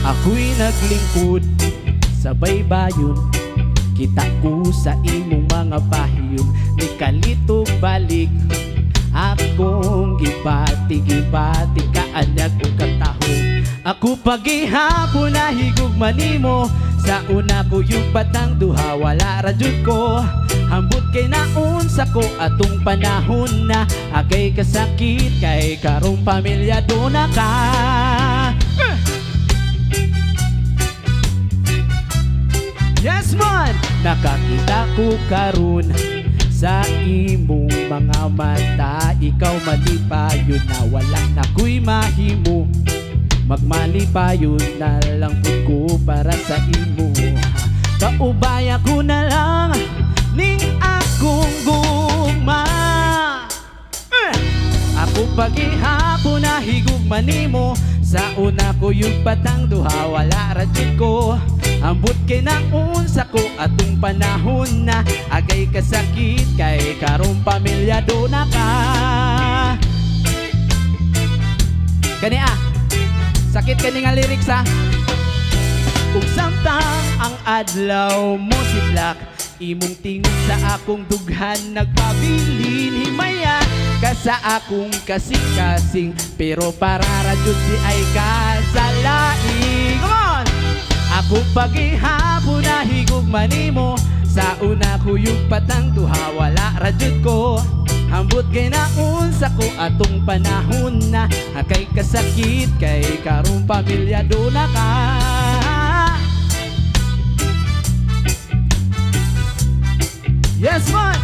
Ako'y naglingkod sa baybayon, kita ko sa imong mga pahiyon. Ni kalito balik akong gibati kaanyag o katahong. Ako pagihapon na higugma nimo, sa una ko yung batang duha wala radyod ko. Hambot kay naon sa ko atong panahon na agay kasakit kay karong pamilya do na ka. Yes man! Nakakita ko karon sa imong mga mata, ikaw malipayon na wala na ko'y mahimo. Magmalipayon na lang ko para sa imo. Kaubaya ko na lang ning akong gugma. Ako pagihapon na higugma nimo, sa una ko yung patang duha wala radyod ko. Ambot kay naon sa ko atong panahon na agay kasakit kay karong pamilya do na ka. Kani sakit kani nga lyrics Kung samtang ang adlaw mo si Black, imong tingog sa akong dughan nagpabilin. Himaya ka sa akong kasing-kasing, pero para radyod si ay kasalaing. Come on! Ako pagihapon na higugma nimo, sa una ko yung patang duha wala radyod ko. Hambot kay naon sa ko atong panahon na akay kasakit kay karong pamilya do na ka. Yes man!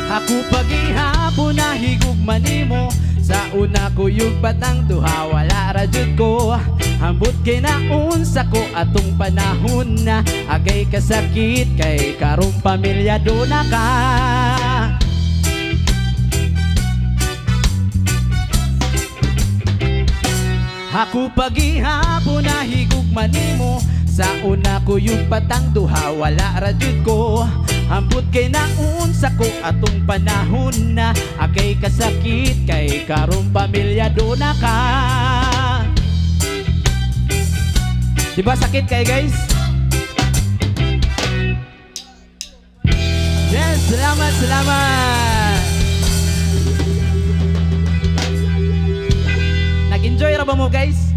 Ako pagihapon na higugma nimo, sa una ko yung batang duha wala radyod ko. Hambot kay naon sa ko atong panahon na agay kasakit kay karong pamilya do na ka. Ako pagihapon na higugma nimo, sa una ko yung patang duha wala radyod ko. Hambot kay naon sa ko atong panahon na agay kasakit kay karong pamilya do na ka. Diba sakit kay guys? Yes, salamat, salamat. Nag-enjoy ra ba mo guys?